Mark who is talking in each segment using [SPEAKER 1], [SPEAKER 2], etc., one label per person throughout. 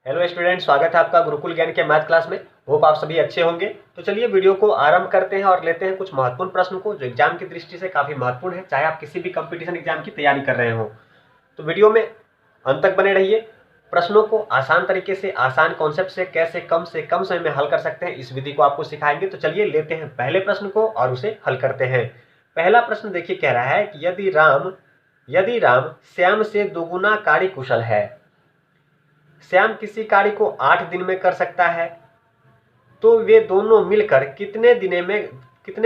[SPEAKER 1] Hello student, स्वागत है आपका गुरुकुल ज्ञान के मैथ क्लास में। होप आप सभी अच्छे होंगे। तो चलिए वीडियो को आरंभ करते हैं और लेते हैं कुछ महत्वपूर्ण प्रश्न को जो एग्जाम की दृष्टि से काफ़ी महत्वपूर्ण है, चाहे आप किसी भी कंपटीशन एग्जाम की तैयारी कर रहे हो। तो वीडियो में अंत तक बने रहिए। प्रश्नों को आसान तरीके से, आसान कॉन्सेप्ट से कैसे कम समय में हल कर सकते हैं, इस विधि को आपको सिखाएंगे। तो चलिए लेते हैं पहले प्रश्न को और उसे हल करते हैं। पहला प्रश्न देखिए, कह रहा है कि यदि राम श्याम से दोगुना कार्य कुशल है, श्याम किसी कार्य को 8 दिन में कर सकता है, तो वे दोनों मिलकर कितने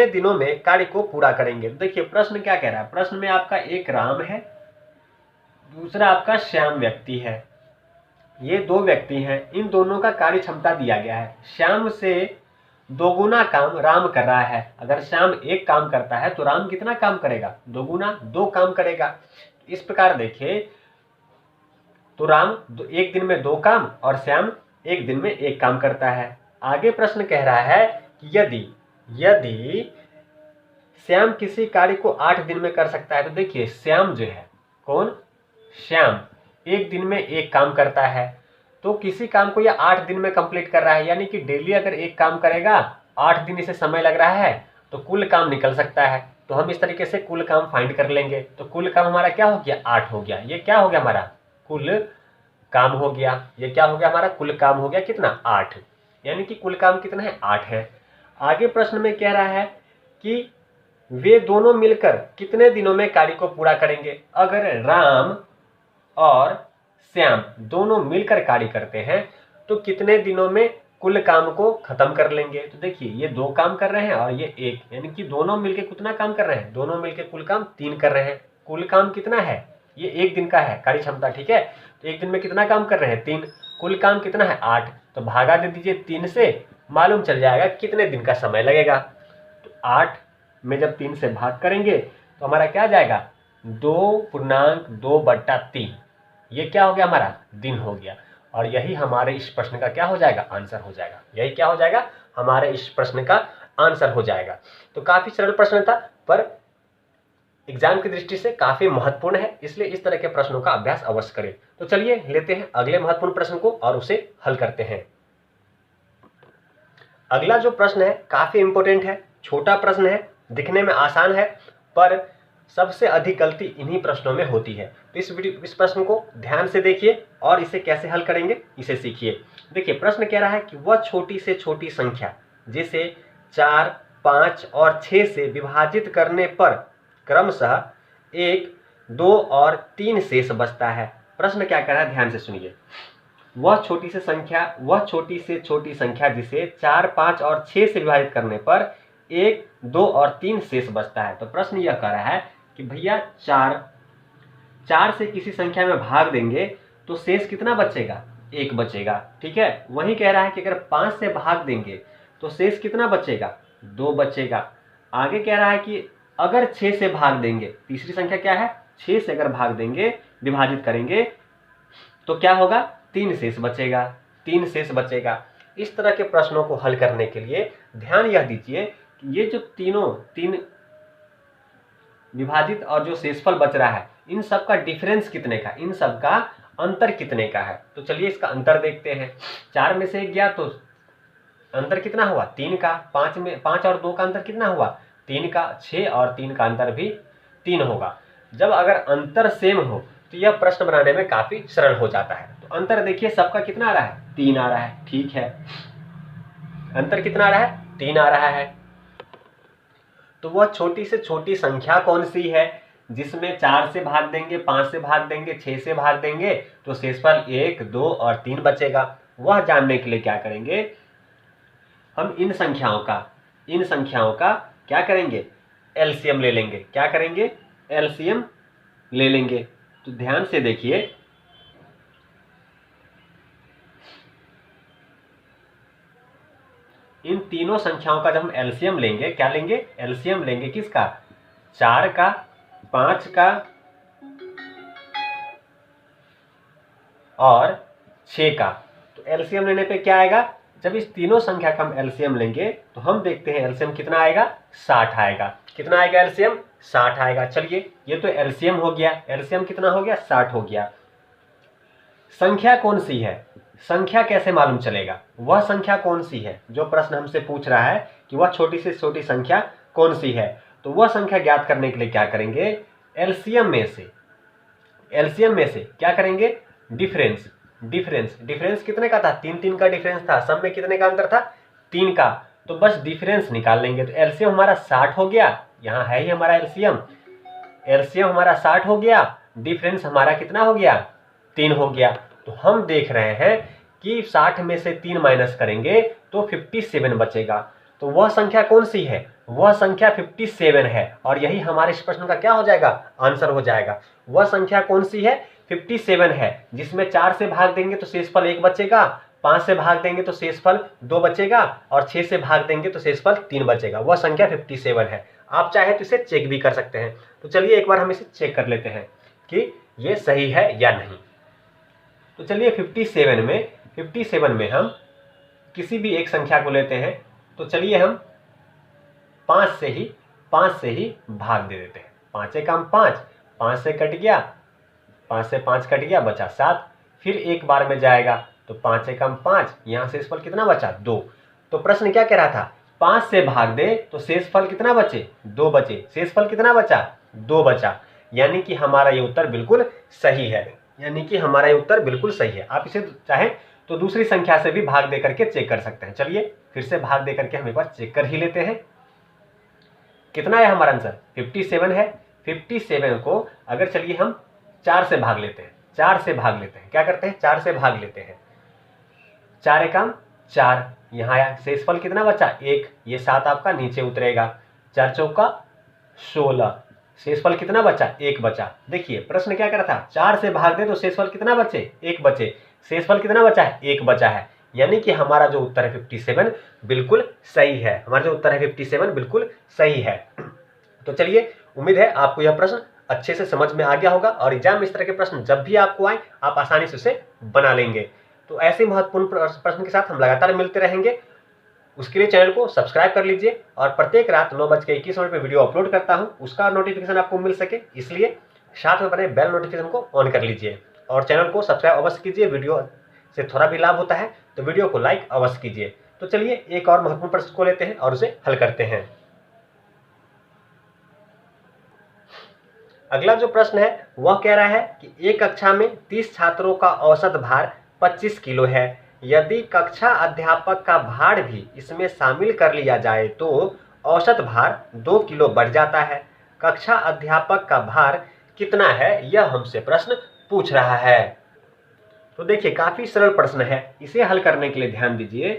[SPEAKER 1] दिनों में कार्य को पूरा करेंगे। देखिए प्रश्न क्या कह रहा है। प्रश्न में आपका एक राम है, दूसरा आपका श्याम व्यक्ति है। ये दो व्यक्ति हैं, इन दोनों का कार्य क्षमता दिया गया है। श्याम से दोगुना काम राम कर रहा है। अगर श्याम एक काम करता है तो राम कितना काम करेगा? दोगुना, 2 काम करेगा। इस प्रकार देखिए, तो राम एक दिन में 2 काम और श्याम एक दिन में 1 काम करता है। आगे प्रश्न कह रहा है कि यदि श्याम किसी कार्य को 8 दिन में कर सकता है, तो देखिए श्याम जो है, कौन? श्याम एक दिन में 1 काम करता है, तो किसी काम को यह 8 दिन में कंप्लीट कर रहा है, यानी कि डेली अगर 1 काम करेगा, 8 दिन इसे समय लग रहा है, तो कुल काम निकल सकता है। तो हम इस तरीके से कुल काम फाइंड कर लेंगे। तो कुल काम हमारा क्या हो गया? 8 हो गया। ये क्या हो गया? हमारा कुल काम हो गया। ये क्या हो गया? हमारा कुल काम हो गया कितना? 8। यानी कि कुल काम कितना है? 8 है। आगे प्रश्न में कह रहा है कि वे दोनों मिलकर कितने दिनों में कार्य को पूरा करेंगे। अगर राम और श्याम दोनों मिलकर कार्य करते हैं तो कितने दिनों में कुल काम को खत्म कर लेंगे। तो देखिए ये 2 काम कर रहे हैं और ये 1, यानी कि दोनों मिलकर कितना काम कर रहे हैं? दोनों मिलकर कुल काम 3 कर रहे हैं। कुल काम कितना है? ये 1 दिन का है कार्य क्षमता, ठीक है। तो 1 दिन में कितना काम कर रहे हैं? 3। कुल काम कितना है? 8। तो भागा दे दीजिए 3 से, मालूम चल जाएगा कितने दिन का समय लगेगा। तो 8 में जब 3 से भाग करेंगे तो हमारा क्या आ जाएगा? 2.2/3। ये क्या हो गया? हमारा दिन हो गया। और यही हमारे इस प्रश्न का क्या हो जाएगा? आंसर हो जाएगा। यही क्या हो जाएगा? हमारे इस प्रश्न का आंसर हो जाएगा। तो काफी सरल प्रश्न था, पर एग्जाम की दृष्टि से काफी महत्वपूर्ण है, इसलिए इस तरह के प्रश्नों का अभ्यास अवश्य करें। तो चलिए लेते हैं अगले महत्वपूर्ण प्रश्न को और उसे हल करते हैं। अगला जो प्रश्न है काफी इंपॉर्टेंट है, छोटा प्रश्न है, दिखने में आसान है, पर सबसे अधिक गलती इन्हीं प्रश्नों में होती है। तो इस प्रश्न को ध्यान से देखिए और इसे कैसे हल करेंगे इसे सीखिए। देखिए प्रश्न कह रहा है कि वह छोटी से छोटी संख्या जिसे 4, 5 और 6 से विभाजित करने पर क्रमशः 1, 2 और 3 शेष बचता है। प्रश्न क्या कह रहा है? ध्यान से सुनिए। वह छोटी से छोटी संख्या जिसे 4, 5 और 6 से विभाजित करने पर 1, 2 और 3 शेष बचता है। तो प्रश्न यह कह रहा है कि भैया 4 से किसी संख्या में भाग देंगे तो शेष कितना बचेगा? 1 बचेगा, ठीक है। वही कह रहा है कि अगर 5 से भाग देंगे तो शेष कितना बचेगा? 2 बचेगा। आगे कह रहा है कि अगर 6 से भाग देंगे, तीसरी संख्या क्या है? 6 से अगर भाग देंगे, विभाजित करेंगे तो क्या होगा? 3 शेष बचेगा। 3 शेष बचेगा। इस तरह के प्रश्नों को हल करने के लिए ध्यान यह दीजिए कि ये जो 3 विभाजित और जो शेषफल बच रहा है, इन सब का डिफरेंस कितने का, इन सब का अंतर कितने का है। तो चलिए इसका अंतर देखते हैं। 4 में से 1 गया तो अंतर कितना हुआ? 3 का। 5 और 2 का अंतर कितना हुआ? 3 का। 6 और 3 का अंतर भी 3 होगा। जब अगर अंतर सेम हो तो यह प्रश्न बनाने में काफी सरल हो जाता है। तो अंतर देखिए सबका कितना आ रहा है? 3 आ रहा है, ठीक है। अंतर कितना आ रहा है? 3 आ रहा है। तो वह छोटी से छोटी संख्या कौन सी है जिसमें 4 से भाग देंगे, 5 से भाग देंगे, 6 से भाग देंगे तो शेषफल 1, 2 और 3 बचेगा। वह जानने के लिए क्या करेंगे? हम इन संख्याओं का क्या करेंगे? एलसीएम ले लेंगे। क्या करेंगे? एलसीएम ले लेंगे। तो ध्यान से देखिए, इन तीनों संख्याओं का जब हम एलसीएम लेंगे, क्या लेंगे? एलसीएम लेंगे किसका? 4 का, 5 का और 6 का। तो एलसीएम लेने पे क्या आएगा? जब इस तीनों संख्या का हम एलसीएम लेंगे तो हम देखते हैं एलसीएम कितना आएगा? 60 आएगा। कितना आएगा एलसीएम? 60 आएगा। चलिए ये तो एलसीएम हो गया। एलसीएम कितना हो गया? 60 हो गया। संख्या कौन सी है? संख्या कैसे मालूम चलेगा, वह संख्या कौन सी है, जो प्रश्न हमसे पूछ रहा है कि वह छोटी से छोटी संख्या कौन सी है। तो वह संख्या ज्ञात करने के लिए क्या करेंगे, एलसीएम में से क्या करेंगे, डिफरेंस कितने का था, 3 का डिफरेंस था, सब में कितने का अंतर था, 3 का। तो बस डिफरेंस निकाल लेंगे। तो एलसीएम हमारा 60 हो गया, यहाँ है ही हमारा एलसीएम हमारा 60 हो गया, डिफरेंस हमारा कितना हो गया, 3 हो गया। तो हम देख रहे हैं कि 60 में से 3 माइनस करेंगे तो 57 बचेगा। तो वह संख्या कौन सी है, वह संख्या 57 है, और यही हमारे इस प्रश्न का क्या हो जाएगा, आंसर हो जाएगा। वह संख्या कौन सी है, 57 है, जिसमें 4 से भाग देंगे तो शेषफल 1 बचेगा, 5 से भाग देंगे तो शेषफल 2 बचेगा, और 6 से भाग देंगे तो शेषफल 3 बचेगा। वह संख्या 57 है। आप चाहे तो इसे चेक भी कर सकते हैं। तो चलिए एक बार हम इसे चेक कर लेते हैं कि ये सही है या नहीं। तो चलिए 57 में हम किसी भी एक संख्या को लेते हैं। तो चलिए हम 5 से ही भाग दे देते हैं। 5 एकम 5, 5 से कट गया, 5 से 5 कट गया, बचा 7। फिर एक बार में जाएगा तो 5 एकम 5, यहाँ शेषफल कितना बचा, 2। तो प्रश्न क्या कह रहा था, 5 से भाग दे तो शेषफल कितना बचे, 2 बचे। शेषफल कितना बचा, 2 बचा। यानी कि हमारा ये उत्तर बिल्कुल सही है, आप इसे चाहें तो दूसरी संख्या से भी भाग दे करके चेक कर सकते हैं। चलिए फिर से भाग दे करके हम एक बार चेक कर ही लेते हैं। कितना है हमारा आंसर, 57 है। 57 को अगर चलिए हम 4 से भाग लेते हैं, क्या करते हैं, 4 से भाग लेते हैं। 4 एकम 4, यहाँ आया, शेषफल कितना बचा, 1। ये 7 आपका नीचे उतरेगा। 4 चौका 16, शेषफल कितना बचा, 1 बचा। देखिए प्रश्न क्या कर रहा था, 4 से भाग दे तो शेषफल कितना बचे, 1 बचे। शेषफल कितना बचा है, 1 बचा है। यानी कि हमारा जो उत्तर है 57 बिल्कुल सही है। तो चलिए उम्मीद है आपको यह प्रश्न अच्छे से समझ में आ गया होगा, और एग्जाम इस तरह के प्रश्न जब भी आपको आए आप आसानी से उसे बना लेंगे। तो ऐसे महत्वपूर्ण प्रश्न के साथ हम लगातार मिलते रहेंगे। उसके लिए चैनल को सब्सक्राइब कर लीजिए, और प्रत्येक रात 9:21 पे वीडियो अपलोड करता हूं, उसका नोटिफिकेशन आपको मिल सके, इसलिए साथ में बने बेल नोटिफिकेशन को ऑन कर लीजिए, और चैनल को सब्सक्राइब अवश्य कीजिए। वीडियो से थोड़ा भी लाभ होता है तो वीडियो को लाइक अवश्य कीजिए। तो चलिए एक और महत्वपूर्ण प्रश्न को लेते हैं और उसे हल करते हैं। अगला जो प्रश्न है वह कह रहा है कि एक कक्षा में 30 छात्रों का औसत भार 25 किलो है। यदि कक्षा अध्यापक का भार भी इसमें शामिल कर लिया जाए तो औसत भार 2 किलो बढ़ जाता है। कक्षा अध्यापक का भार कितना है, यह हमसे प्रश्न पूछ रहा है। तो देखिए काफी सरल प्रश्न है, इसे हल करने के लिए ध्यान दीजिए।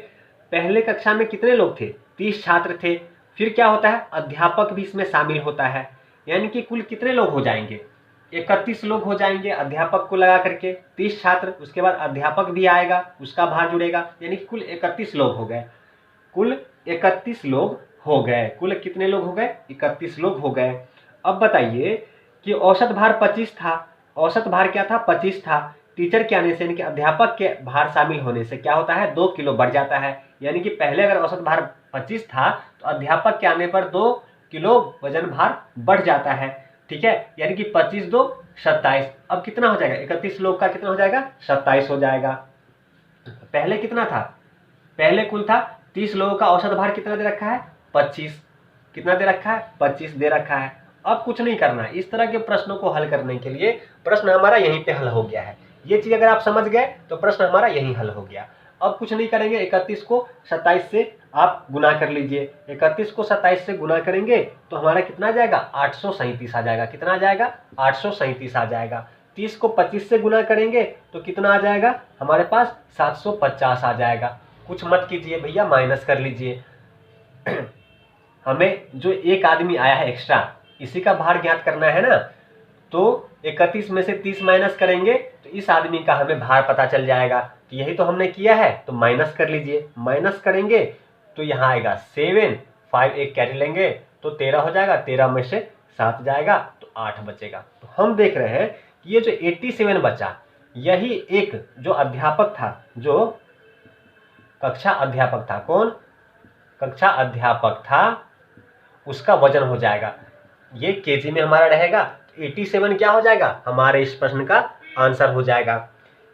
[SPEAKER 1] पहले कक्षा में कितने लोग थे, 30 छात्र थे। फिर क्या होता है, अध्यापक भी इसमें शामिल होता है, यानी कि कुल कितने लोग हो जाएंगे, 31 लोग हो जाएंगे अध्यापक को लगा करके। 30 छात्र, उसके बाद अध्यापक भी आएगा, उसका भार जुड़ेगा, यानी कुल 31 लोग हो गए। कुल कितने लोग हो गए, 31 लोग हो गए। अब बताइए कि औसत भार 25 था। औसत भार क्या था, 25 था। टीचर के आने से यानी कि अध्यापक के भार शामिल होने से क्या होता है, 2 किलो बढ़ जाता है। यानी कि पहले अगर औसत भार 25 था तो अध्यापक के आने पर 2 किलो वजन भार बढ़ जाता है। ठीक है, यानी कि 25 2 27। अब कितना हो जाएगा, 31 लोग का कितना हो जाएगा, 27 हो जाएगा। पहले कितना था, पहले कुल था 30 लोगों का औसत भार कितना दे रखा है, 25। कितना दे रखा है, 25 दे रखा है। अब कुछ नहीं करना है, इस तरह के प्रश्नों को हल करने के लिए प्रश्न हमारा यहीं पे हल हो गया है। ये चीज अगर आप समझ गए तो प्रश्न हमारा यहीं हल हो गया। अब कुछ नहीं करेंगे, 31 को 27 से आप गुना कर लीजिए। 31 को 27 से गुना करेंगे तो हमारा कितना आ जाएगा, 837 आ जाएगा। कितना आ जाएगा, 837 आ जाएगा। 30 को 25 से गुना करेंगे तो कितना आ जाएगा, हमारे पास 750 आ जाएगा। कुछ मत कीजिए भैया, माइनस कर लीजिए। हमें जो एक आदमी आया है एक्स्ट्रा, इसी का भार ज्ञात करना है ना। तो 31 में से 30 माइनस करेंगे तो इस आदमी का हमें भार पता चल जाएगा। तो यही तो हमने किया है, तो माइनस कर लीजिए। माइनस करेंगे तो यहाँ आएगा 7, 5 एक कैरी लेंगे तो 13 हो जाएगा। 13 में से 7 जाएगा तो 8 बचेगा। तो हम देख रहे हैं कि ये जो 87 बचा, यही एक जो अध्यापक था, जो कक्षा अध्यापक था, कौन, कक्षा अध्यापक था, उसका वजन हो जाएगा। ये केजी में हमारा रहेगा। 87 क्या हो जाएगा, हमारे इस प्रश्न का आंसर हो जाएगा।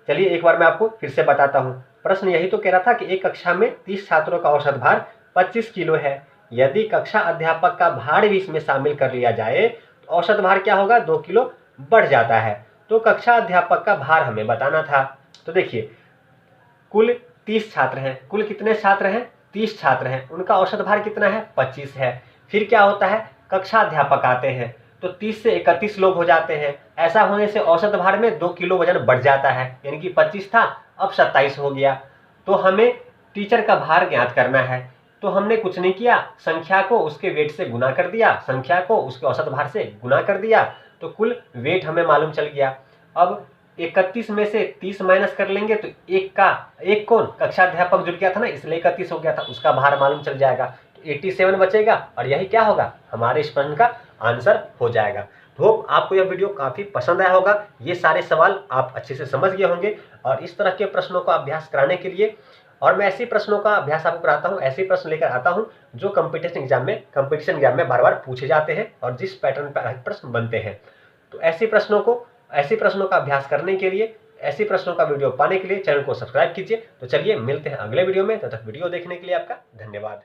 [SPEAKER 1] चलिए एक बार मैं आपको फिर से बताता हूँ। प्रश्न यही तो कह रहा था कि एक कक्षा में 30 छात्रों का औसत भार 25 किलो है। यदि कक्षा अध्यापक का भार भी इसमें शामिल कर लिया जाए तो औसत भार क्या होगा, 2 किलो बढ़ जाता है। तो कक्षा अध्यापक का भार हमें बताना था। तो देखिए कुल 30 छात्र हैं। कुल कितने छात्र हैं, 30 छात्र हैं। उनका औसत भार कितना है, 25 है। फिर क्या होता है, कक्षा अध्यापक आते हैं तो 30 से 31 लोग हो जाते हैं। ऐसा होने से औसत भार में 2 किलो वजन बढ़ जाता है, यानी कि 25 था अब 27 हो गया। तो हमें टीचर का भार ज्ञात करना है। तो हमने कुछ नहीं किया, संख्या को उसके वेट से गुना कर दिया, संख्या को उसके औसत भार से गुना कर दिया, तो कुल वेट हमें मालूम चल गया। अब 31 में से 30 माइनस कर लेंगे तो एक कौन, कक्षा अध्यापक जुड़ गया था ना, इसलिए 31 हो गया था, उसका भार मालूम चल जाएगा। तो 87 बचेगा और यही क्या होगा, हमारे इस प्रश्न का आंसर हो जाएगा। तो आपको यह वीडियो काफ़ी पसंद आया होगा। ये सारे सवाल आप अच्छे से समझ गए होंगे और इस तरह के प्रश्नों का अभ्यास कराने के लिए और मैं ऐसे प्रश्नों का अभ्यास आपको कराता हूँ, ऐसे प्रश्न लेकर आता हूँ जो कंपटीशन एग्जाम में बार बार पूछे जाते हैं और जिस पैटर्न पर प्रश्न बनते हैं। तो ऐसे प्रश्नों का अभ्यास करने के लिए, ऐसे प्रश्नों का वीडियो पाने के लिए चैनल को सब्सक्राइब कीजिए। तो चलिए मिलते हैं अगले वीडियो में, तब तक वीडियो देखने के लिए आपका धन्यवाद।